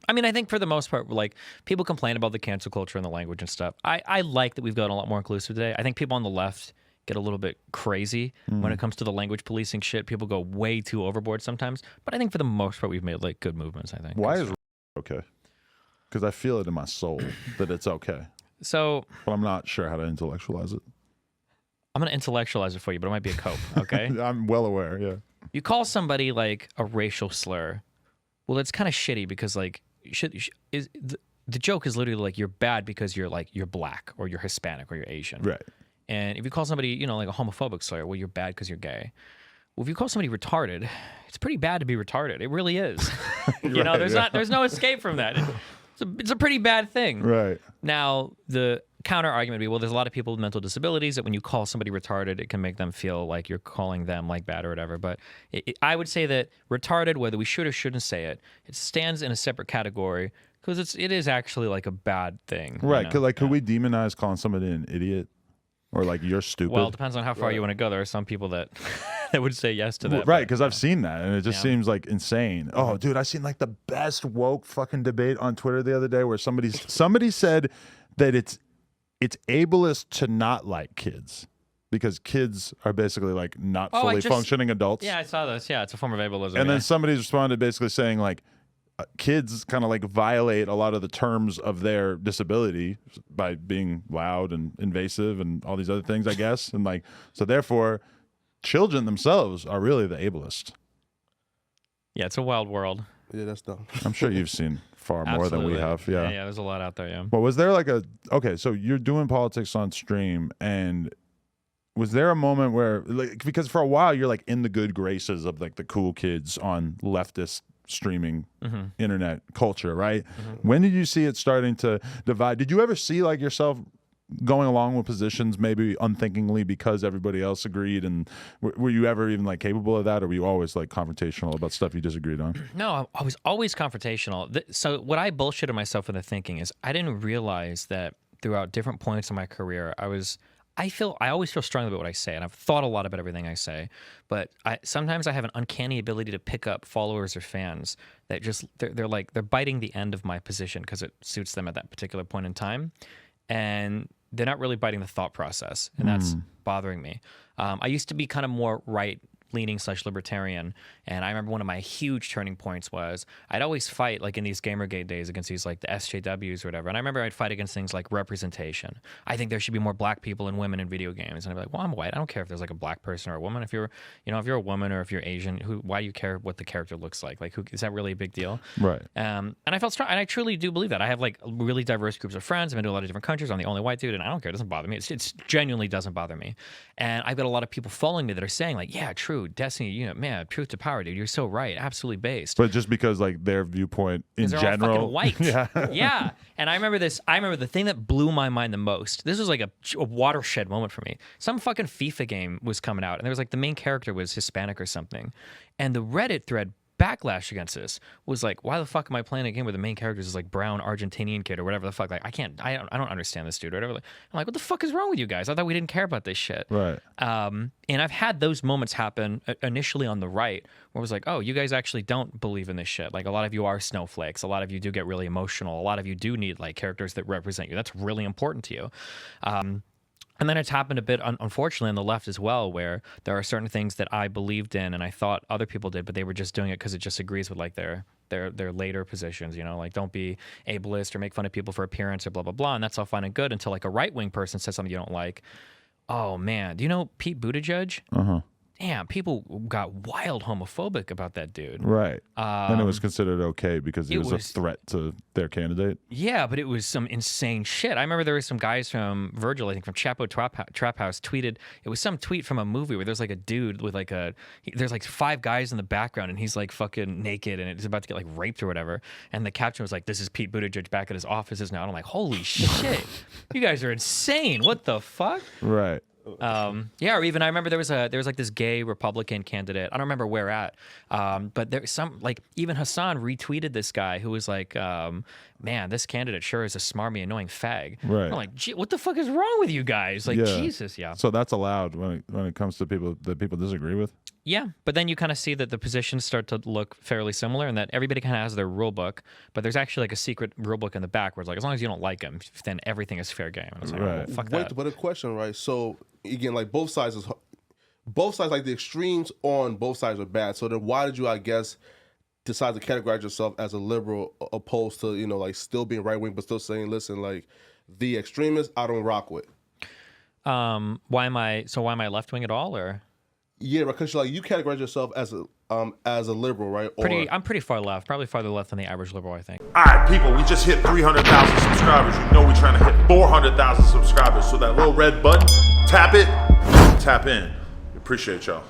I mean, I think for the most part, like, people complain about the cancel culture and the language and stuff. I like that we've gotten a lot more inclusive today. I think people on the left get a little bit crazy when it comes to the language policing shit. People go way too overboard sometimes. But I think for the most part, we've made like good movements, I think. Why is okay? Because I feel it in my soul that it's okay. So, but I'm not sure how to intellectualize it. I'm going to intellectualize it for you, but it might be a cope, okay? I'm well aware, yeah. You call somebody like a racial slur. Well, it's kind of shitty because like the joke is literally like you're bad because you're black or you're Hispanic or you're Asian. Right. And if you call somebody, you know, like a homophobic slur, well, you're bad because you're gay. Well, if you call somebody retarded, it's pretty bad to be retarded. It really is. You know, there's no escape from that. It's a pretty bad thing. Right. Now, the counter argument would be, well, there's a lot of people with mental disabilities that when you call somebody retarded, it can make them feel like you're calling them like bad or whatever. But I would say that retarded, whether we should or shouldn't say it, it stands in a separate category because it is actually like a bad thing. Right. You know? Could we demonize calling somebody an idiot? Or like you're stupid. Well, it depends on how far you want to go. There are some people that that would say yes to that. Right, because I've seen that, and it just seems like insane. Oh, dude, I seen like the best woke fucking debate on Twitter the other day where somebody said that it's ableist to not like kids because kids are basically like not fully functioning adults. Yeah, I saw this. Yeah, it's a form of ableism. And then somebody's responded basically saying like, kids kind of like violate a lot of the terms of their disability by being loud and invasive and all these other things, I guess. And like, so therefore children themselves are really the ableist. Yeah. It's a wild world. Yeah, that's dumb. I'm sure you've seen far more than we have. Yeah. Yeah. There's a lot out there. Yeah. But was there like okay, so you're doing politics on stream, and was there a moment where like, because for a while you're like in the good graces of like the cool kids on leftist streaming internet culture, right? When did you see it starting to divide? Did you ever see like yourself going along with positions maybe unthinkingly because everybody else agreed, and were you ever even like capable of that, or were you always like confrontational about stuff you disagreed on? No, I was always confrontational. So what I bullshitted myself into thinking is I didn't realize that throughout different points in my career I always feel strongly about what I say, and I've thought a lot about everything I say, but sometimes I have an uncanny ability to pick up followers or fans that just, they're biting the end of my position because it suits them at that particular point in time, and they're not really biting the thought process, and that's bothering me. I used to be kind of more right-leaning / libertarian, and I remember one of my huge turning points was I'd always fight like in these Gamergate days against these like the SJWs or whatever, and I remember I'd fight against things like representation. I think there should be more black people and women in video games, and I'd be like, well, I'm white, I don't care if there's like a black person or a woman. If you're a woman or if you're Asian, why do you care what the character looks like? Like, is that really a big deal? Right. And I felt strong, and I truly do believe that. I have like really diverse groups of friends. I've been to a lot of different countries. I'm the only white dude, and I don't care. It doesn't bother me. It genuinely doesn't bother me. And I've got a lot of people following me that are saying like, yeah, true, Destiny, you know, man, truth to power, dude. You're so right. Absolutely based. But just because like their viewpoint in general, all fucking white. Yeah. And I remember this. I remember the thing that blew my mind the most. This was like a watershed moment for me. Some fucking FIFA game was coming out, and there was like the main character was Hispanic or something, and the Reddit thread backlash against this was like, why the fuck am I playing a game where the main character is like brown Argentinian kid or whatever the fuck? Like, I don't understand this dude or whatever. I'm like, what the fuck is wrong with you guys? I thought we didn't care about this shit. Right. And I've had those moments happen initially on the right where it was like, oh, you guys actually don't believe in this shit. Like, a lot of you are snowflakes. A lot of you do get really emotional. A lot of you do need like characters that represent you. That's really important to you. And then it's happened a bit, unfortunately, on the left as well, where there are certain things that I believed in and I thought other people did, but they were just doing it because it just agrees with like their later positions, you know, like don't be ableist or make fun of people for appearance or blah, blah, blah. And that's all fine and good until like a right-wing person says something you don't like. Oh, man. Do you know Pete Buttigieg? Damn, people got wild homophobic about that dude. Right. And it was considered okay because he was a threat to their candidate. Yeah, but it was some insane shit. I remember there were some guys from Virgil, I think from Chapo Trap House, tweeted. It was some tweet from a movie where there's like a dude with like there's like 5 guys in the background and he's like fucking naked and it's about to get like raped or whatever. And the caption was like, this is Pete Buttigieg back at his offices now. And I'm like, holy shit. You guys are insane. What the fuck? Right. Yeah, or even I remember there was like this gay Republican candidate. I don't remember where at, but there was some like even Hassan retweeted this guy who was like, man, this candidate sure is a smarmy, annoying fag. Right. I'm like, gee, what the fuck is wrong with you guys? Like, Jesus, yeah. So that's allowed when it comes to people that people disagree with. Yeah, but then you kind of see that the positions start to look fairly similar, and that everybody kind of has their rule book, but there's actually like a secret rule book in the back where it's like, as long as you don't like them, then everything is fair game. And it's like, Right. oh, well, fuck Wait, that. but a question, right? So again, like both sides, like the extremes on both sides are bad. So then, why did you, I guess, decide to categorize yourself as a liberal, opposed to like still being right wing, but still saying, listen, like the extremists, I don't rock with. Why am I left wing at all, or Yeah, because like you categorize yourself as a liberal, right? I'm pretty far left, probably farther left than the average liberal, I think. All right, people, we just hit 300,000 subscribers. You know we're trying to hit 400,000 subscribers. So that little red button, tap it, tap in. Appreciate y'all.